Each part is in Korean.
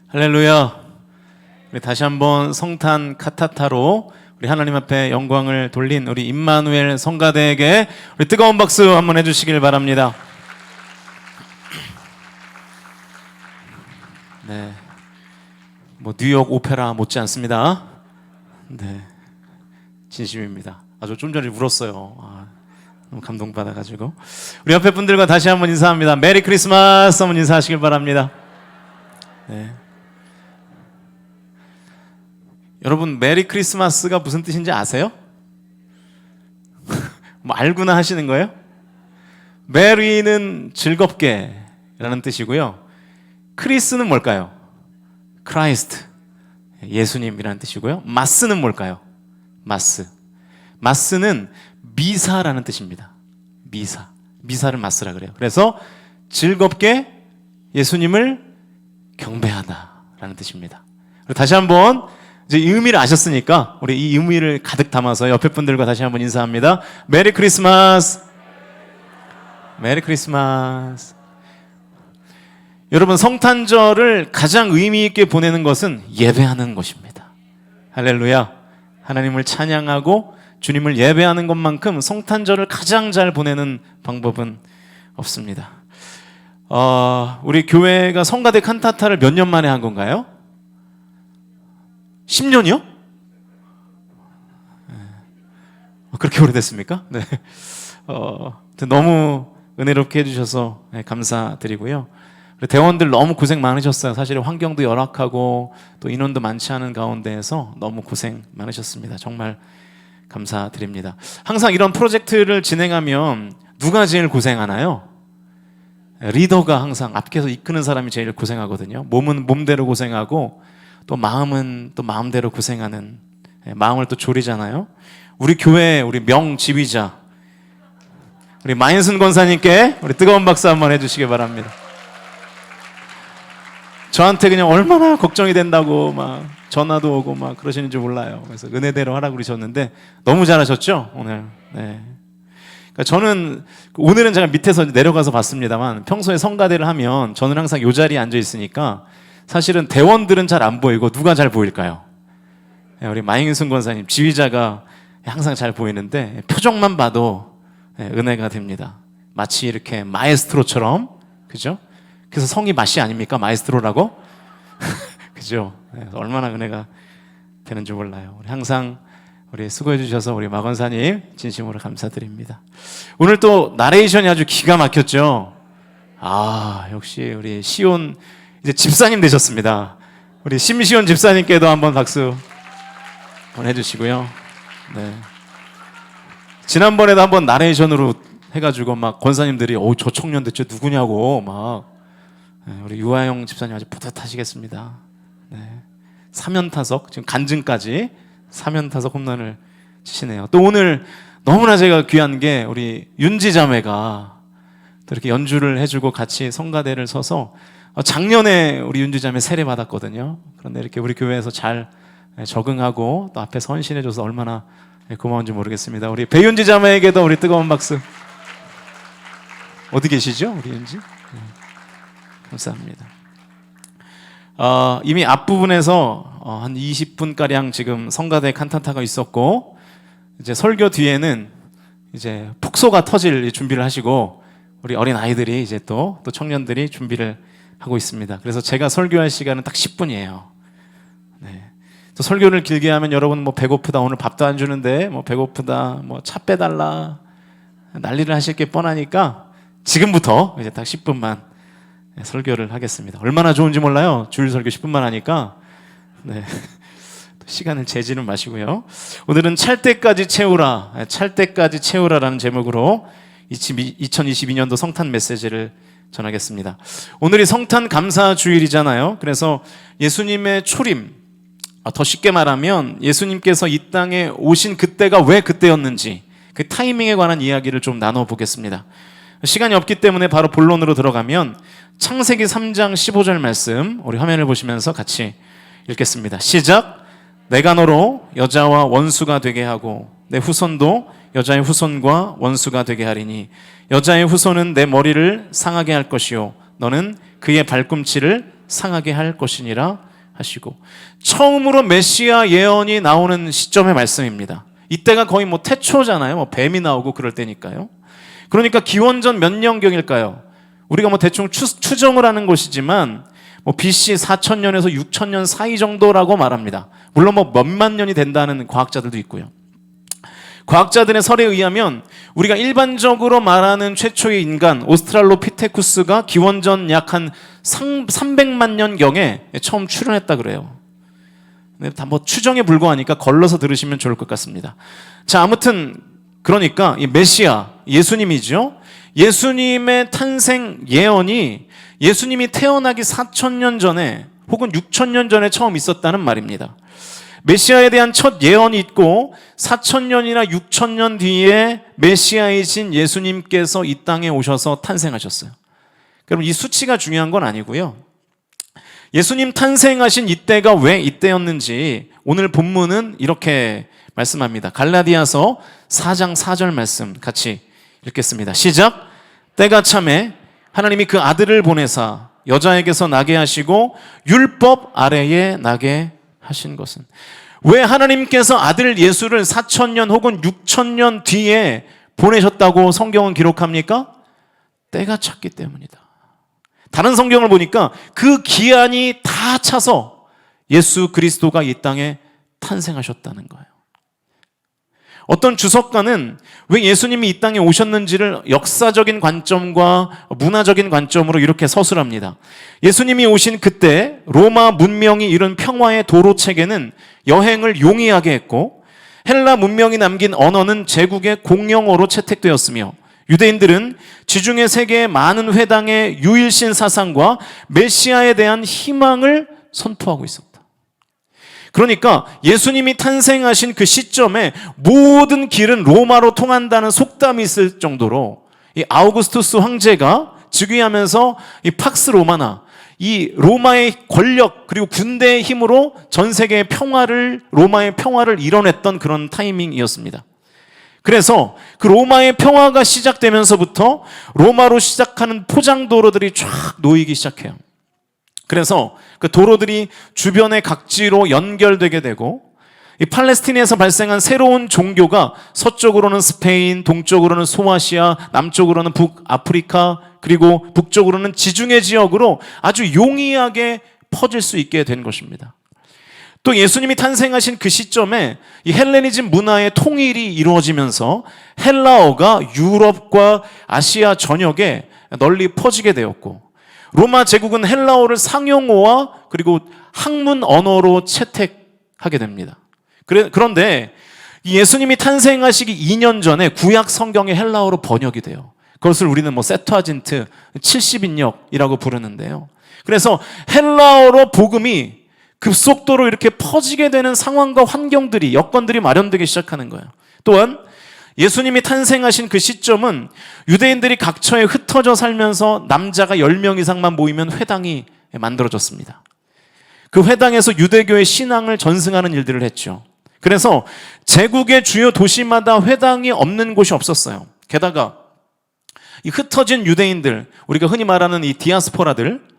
할렐루야. 우리 다시 한번 성탄 카타타로 우리 하나님 앞에 영광을 돌린 우리 임마누엘 성가대에게 우리 뜨거운 박수 한번 해주시길 바랍니다. 네, 뭐 뉴욕 오페라 못지 않습니다. 네, 진심입니다. 아주 좀 전에 울었어요. 너무 감동받아가지고 우리 옆에 분들과 다시 한번 인사합니다. 메리 크리스마스 한번 인사하시길 바랍니다. 네. 여러분, 메리 크리스마스가 무슨 뜻인지 아세요? 뭐 알고나 하시는 거예요? 메리는 즐겁게 라는 뜻이고요, 크리스는 뭘까요? 크라이스트, 예수님이라는 뜻이고요, 마스는 뭘까요? 마스는 미사라는 뜻입니다. 미사를 마스라 그래요. 그래서 즐겁게 예수님을 경배하다 라는 뜻입니다. 그리고 다시 한번 이제 이 의미를 아셨으니까 우리 이 의미를 가득 담아서 옆에 분들과 다시 한번 인사합니다. 메리 크리스마스. 메리 크리스마스. 여러분, 성탄절을 가장 의미 있게 보내는 것은 예배하는 것입니다. 할렐루야. 하나님을 찬양하고 주님을 예배하는 것만큼 성탄절을 가장 잘 보내는 방법은 없습니다. 우리 교회가 성가대 칸타타를 몇 년 만에 한 건가요? 10년이요? 그렇게 오래됐습니까? 네. 너무 은혜롭게 해주셔서 감사드리고요. 대원들 너무 고생 많으셨어요. 사실 환경도 열악하고 또 인원도 많지 않은 가운데에서 너무 고생 많으셨습니다. 정말 감사드립니다. 항상 이런 프로젝트를 진행하면 누가 제일 고생하나요? 리더가 항상 앞에서 이끄는 사람이 제일 고생하거든요. 몸은 몸대로 고생하고 또 마음은 또 마음대로 고생하는, 마음을 또 졸이잖아요. 우리 교회 우리 명지휘자 우리 마인순 권사님께 우리 뜨거운 박수 한번 해주시기 바랍니다. 저한테 그냥 얼마나 걱정이 된다고 막 전화도 오고 막 그러시는지 몰라요. 그래서 은혜대로 하라고 그러셨는데 너무 잘하셨죠 오늘. 네. 그러니까 저는 오늘은 제가 밑에서 내려가서 봤습니다만 평소에 성가대를 하면 저는 항상 이 자리에 앉아 있으니까 사실은 대원들은 잘 안 보이고 누가 잘 보일까요? 우리 마인순 권사님 지휘자가 항상 잘 보이는데 표정만 봐도 은혜가 됩니다. 마치 이렇게 마에스트로처럼, 그죠? 그래서 성이 맛이 아닙니까? 마에스트로라고? 그죠? 얼마나 은혜가 되는지 몰라요. 우리 항상 우리 수고해 주셔서 우리 마 권사님 진심으로 감사드립니다. 오늘 또 나레이션이 아주 기가 막혔죠? 역시 우리 시온 이제 집사님 되셨습니다. 우리 심시온 집사님께도 한번 박수 해주시고요. 네. 지난번에도 한번 나레이션으로 해가지고 막 권사님들이 저 청년 대체 누구냐고 막 우리 유아영 집사님 아주 뿌듯하시겠습니다. 네. 3연타석 지금 간증까지 3연타석 홈런을 치시네요. 또 오늘 너무나 제가 귀한 게 우리 윤지 자매가 또 이렇게 연주를 해주고 같이 성가대를 서서 작년에 우리 윤지 자매 세례 받았거든요. 그런데 이렇게 우리 교회에서 잘 적응하고 또 앞에서 헌신해줘서 얼마나 고마운지 모르겠습니다. 우리 배윤지 자매에게도 우리 뜨거운 박수. 어디 계시죠? 우리 윤지? 네. 감사합니다. 이미 앞부분에서 한 20분가량 지금 성가대 칸타타가 있었고, 이제 설교 뒤에는 이제 폭소가 터질 준비를 하시고, 우리 어린 아이들이 이제 또 청년들이 준비를 하고 있습니다. 그래서 제가 설교할 시간은 딱 10분이에요. 네. 또 설교를 길게 하면 여러분 뭐 배고프다, 오늘 밥도 안 주는데 뭐 배고프다, 뭐 차 빼달라 난리를 하실 게 뻔하니까 지금부터 이제 딱 10분만 설교를 하겠습니다. 얼마나 좋은지 몰라요. 주일 설교 10분만 하니까. 네. 시간을 재지는 마시고요. 오늘은 찰 때까지 채우라라는 제목으로 2022년도 성탄 메시지를 전하겠습니다. 오늘이 성탄 감사 주일이잖아요. 그래서 예수님의 초림, 더 쉽게 말하면 예수님께서 이 땅에 오신 그때가 왜 그때였는지 그 타이밍에 관한 이야기를 좀 나눠보겠습니다. 시간이 없기 때문에 바로 본론으로 들어가면 창세기 3장 15절 말씀 우리 화면을 보시면서 같이 읽겠습니다. 시작. 내가 너로 여자와 원수가 되게 하고 내 후손도 여자의 후손과 원수가 되게 하리니 여자의 후손은 내 머리를 상하게 할 것이요 너는 그의 발꿈치를 상하게 할 것이니라 하시고, 처음으로 메시아 예언이 나오는 시점의 말씀입니다. 이때가 거의 뭐 태초잖아요. 뭐 뱀이 나오고 그럴 때니까요. 그러니까 기원전 몇 년경일까요? 우리가 뭐 대충 추정을 하는 것이지만 뭐 BC 4000년에서 6000년 사이 정도라고 말합니다. 물론 뭐 몇만 년이 된다는 과학자들도 있고요. 과학자들의 설에 의하면 우리가 일반적으로 말하는 최초의 인간 오스트랄로피테쿠스가 기원전 약 한 300만 년경에 처음 출현했다 그래요. 다 뭐 추정에 불과하니까 걸러서 들으시면 좋을 것 같습니다. 자, 아무튼 그러니까 이 메시아, 예수님이죠. 예수님의 탄생 예언이 예수님이 태어나기 4000년 전에 혹은 6000년 전에 처음 있었다는 말입니다. 메시아에 대한 첫 예언이 있고 4000년이나 6000년 뒤에 메시아이신 예수님께서 이 땅에 오셔서 탄생하셨어요. 그럼 이 수치가 중요한 건 아니고요. 예수님 탄생하신 이때가 왜 이때였는지 오늘 본문은 이렇게 말씀합니다. 갈라디아서 4장 4절 말씀 같이 읽겠습니다. 시작. 때가 참에 하나님이 그 아들을 보내사 여자에게서 나게 하시고 율법 아래에 나게 하신 것은, 왜 하나님께서 아들 예수를 4000년 혹은 6000년 뒤에 보내셨다고 성경은 기록합니까? 때가 찼기 때문이다. 다른 성경을 보니까 그 기한이 다 차서 예수 그리스도가 이 땅에 탄생하셨다는 거예요. 어떤 주석가는 왜 예수님이 이 땅에 오셨는지를 역사적인 관점과 문화적인 관점으로 이렇게 서술합니다. 예수님이 오신 그때 로마 문명이 이룬 평화의 도로체계는 여행을 용이하게 했고, 헬라 문명이 남긴 언어는 제국의 공용어로 채택되었으며, 유대인들은 지중해 세계의 많은 회당의 유일신 사상과 메시아에 대한 희망을 선포하고 있었다. 그러니까 예수님이 탄생하신 그 시점에 모든 길은 로마로 통한다는 속담이 있을 정도로 이 아우구스투스 황제가 즉위하면서 이 팍스 로마나 이 로마의 권력 그리고 군대의 힘으로 전 세계의 평화를, 로마의 평화를 이뤄냈던 그런 타이밍이었습니다. 그래서 그 로마의 평화가 시작되면서부터 로마로 시작하는 포장도로들이 쫙 놓이기 시작해요. 그래서 그 도로들이 주변의 각지로 연결되게 되고, 이 팔레스틴에서 발생한 새로운 종교가 서쪽으로는 스페인, 동쪽으로는 소아시아, 남쪽으로는 북아프리카, 그리고 북쪽으로는 지중해 지역으로 아주 용이하게 퍼질 수 있게 된 것입니다. 또 예수님이 탄생하신 그 시점에 이 헬레니즘 문화의 통일이 이루어지면서 헬라어가 유럽과 아시아 전역에 널리 퍼지게 되었고, 로마 제국은 헬라어를 상용어와 그리고 학문 언어로 채택하게 됩니다. 그런데 예수님이 탄생하시기 2년 전에 구약 성경이 헬라어로 번역이 돼요. 그것을 우리는 뭐 세투아진트 70인역이라고 부르는데요. 그래서 헬라어로 복음이 급속도로 이렇게 퍼지게 되는 상황과 환경들이, 여건들이 마련되기 시작하는 거예요. 또한 예수님이 탄생하신 그 시점은 유대인들이 각처에 흩어져 살면서 남자가 10명 이상만 모이면 회당이 만들어졌습니다. 그 회당에서 유대교의 신앙을 전승하는 일들을 했죠. 그래서 제국의 주요 도시마다 회당이 없는 곳이 없었어요. 게다가 이 흩어진 유대인들, 우리가 흔히 말하는 이 디아스포라들,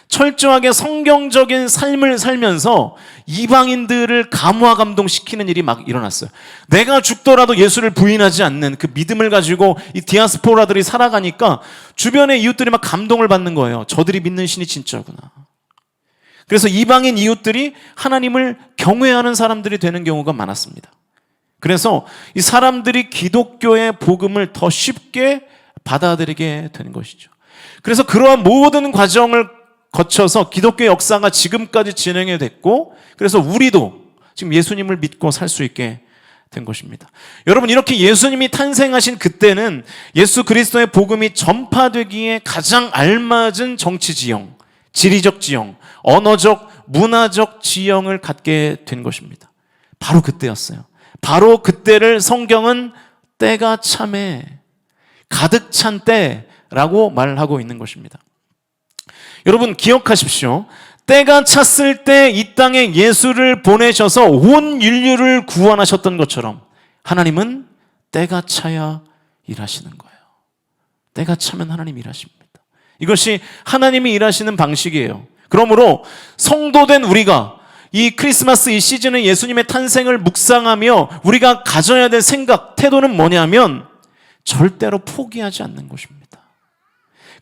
철저하게 성경적인 삶을 살면서 이방인들을 감화 감동시키는 일이 막 일어났어요. 내가 죽더라도 예수를 부인하지 않는 그 믿음을 가지고 이 디아스포라들이 살아가니까 주변의 이웃들이 막 감동을 받는 거예요. 저들이 믿는 신이 진짜구나. 그래서 이방인 이웃들이 하나님을 경외하는 사람들이 되는 경우가 많았습니다. 그래서 이 사람들이 기독교의 복음을 더 쉽게 받아들이게 되는 것이죠. 그래서 그러한 모든 과정을 거쳐서 기독교 역사가 지금까지 진행이 됐고, 그래서 우리도 지금 예수님을 믿고 살 수 있게 된 것입니다. 여러분, 이렇게 예수님이 탄생하신 그때는 예수 그리스도의 복음이 전파되기에 가장 알맞은 정치 지형, 지리적 지형, 언어적, 문화적 지형을 갖게 된 것입니다. 바로 그때였어요. 바로 그때를 성경은 때가 참에 가득 찬 때라고 말하고 있는 것입니다. 여러분 기억하십시오. 때가 찼을 때 이 땅에 예수를 보내셔서 온 인류를 구원하셨던 것처럼 하나님은 때가 차야 일하시는 거예요. 때가 차면 하나님이 일하십니다. 이것이 하나님이 일하시는 방식이에요. 그러므로 성도된 우리가 이 크리스마스 이 시즌에 예수님의 탄생을 묵상하며 우리가 가져야 될 생각, 태도는 뭐냐면 절대로 포기하지 않는 것입니다.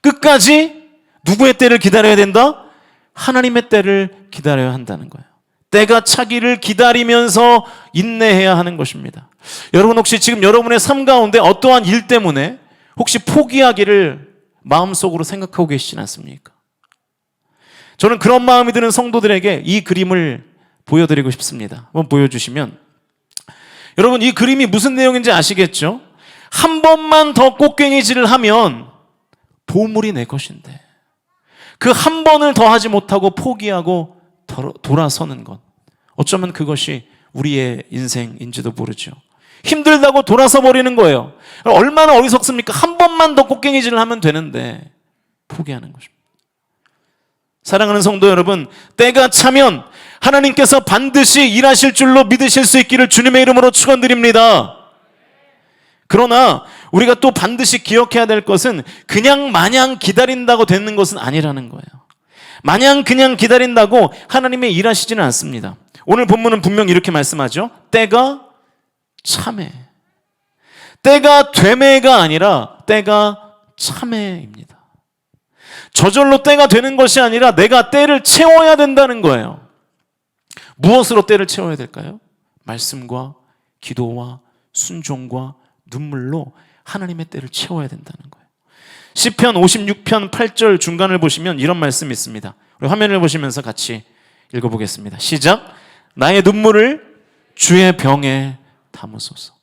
끝까지 누구의 때를 기다려야 된다? 하나님의 때를 기다려야 한다는 거예요. 때가 차기를 기다리면서 인내해야 하는 것입니다. 여러분 혹시 지금 여러분의 삶 가운데 어떠한 일 때문에 혹시 포기하기를 마음속으로 생각하고 계시진 않습니까? 저는 그런 마음이 드는 성도들에게 이 그림을 보여드리고 싶습니다. 한번 보여주시면, 여러분 이 그림이 무슨 내용인지 아시겠죠? 한 번만 더 꽃갱이질을 하면 보물이 내 것인데 그 한 번을 더 하지 못하고 포기하고 돌아서는 것, 어쩌면 그것이 우리의 인생인지도 모르죠. 힘들다고 돌아서 버리는 거예요. 얼마나 어리석습니까? 한 번만 더 꽃갱이질을 하면 되는데 포기하는 것입니다. 사랑하는 성도 여러분, 때가 차면 하나님께서 반드시 일하실 줄로 믿으실 수 있기를 주님의 이름으로 축원드립니다. 그러나 우리가 또 반드시 기억해야 될 것은 그냥 마냥 기다린다고 되는 것은 아니라는 거예요. 마냥 그냥 기다린다고 하나님이 일하시지는 않습니다. 오늘 본문은 분명히 이렇게 말씀하죠. 때가 참해. 때가 되매가 아니라 때가 참해입니다. 저절로 때가 되는 것이 아니라 내가 때를 채워야 된다는 거예요. 무엇으로 때를 채워야 될까요? 말씀과 기도와 순종과 눈물로 하나님의 때를 채워야 된다는 거예요. 시편 56편 8절 중간을 보시면 이런 말씀이 있습니다. 우리 화면을 보시면서 같이 읽어보겠습니다. 시작. 나의 눈물을 주의 병에 담으소서.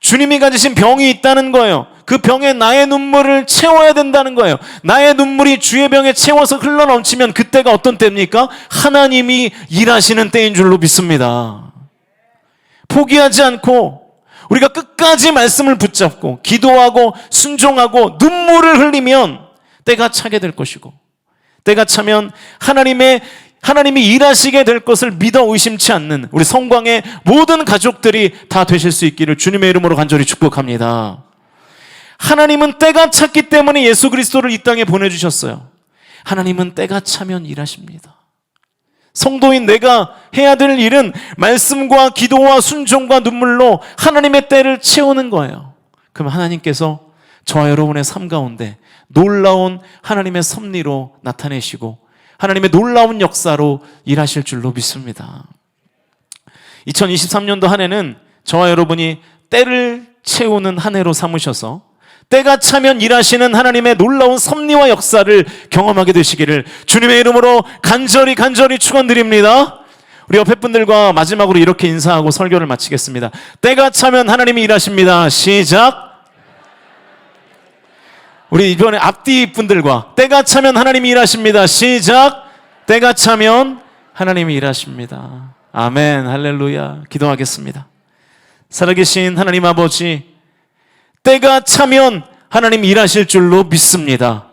주님이 가지신 병이 있다는 거예요. 그 병에 나의 눈물을 채워야 된다는 거예요. 나의 눈물이 주의 병에 채워서 흘러넘치면 그때가 어떤 때입니까? 하나님이 일하시는 때인 줄로 믿습니다. 포기하지 않고 우리가 끝까지 말씀을 붙잡고 기도하고 순종하고 눈물을 흘리면 때가 차게 될 것이고, 때가 차면 하나님이 일하시게 될 것을 믿어 의심치 않는 우리 성광의 모든 가족들이 다 되실 수 있기를 주님의 이름으로 간절히 축복합니다. 하나님은 때가 찼기 때문에 예수 그리스도를 이 땅에 보내주셨어요. 하나님은 때가 차면 일하십니다. 성도인 내가 해야 될 일은 말씀과 기도와 순종과 눈물로 하나님의 때를 채우는 거예요. 그럼 하나님께서 저와 여러분의 삶 가운데 놀라운 하나님의 섭리로 나타내시고 하나님의 놀라운 역사로 일하실 줄로 믿습니다. 2023년도 한 해는 저와 여러분이 때를 채우는 한 해로 삼으셔서 때가 차면 일하시는 하나님의 놀라운 섭리와 역사를 경험하게 되시기를 주님의 이름으로 간절히 축원드립니다. 우리 옆에 분들과 마지막으로 이렇게 인사하고 설교를 마치겠습니다. 때가 차면 하나님이 일하십니다. 시작. 우리 이번에 앞뒤 분들과 때가 차면 하나님이 일하십니다. 시작. 때가 차면 하나님이 일하십니다. 아멘. 할렐루야. 기도하겠습니다. 살아계신 하나님 아버지, 때가 차면 하나님 일하실 줄로 믿습니다.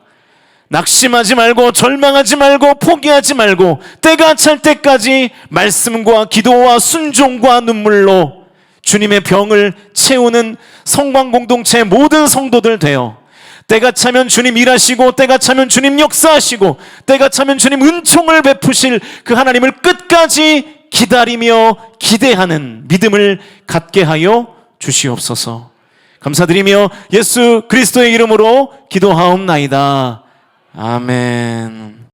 낙심하지 말고 절망하지 말고 포기하지 말고 때가 찰 때까지 말씀과 기도와 순종과 눈물로 주님의 병을 채우는 성광 공동체 모든 성도들 되어 때가 차면 주님 일하시고 때가 차면 주님 역사하시고 때가 차면 주님 은총을 베푸실 그 하나님을 끝까지 기다리며 기대하는 믿음을 갖게 하여 주시옵소서. 감사드리며 예수 그리스도의 이름으로 기도하옵나이다. 아멘.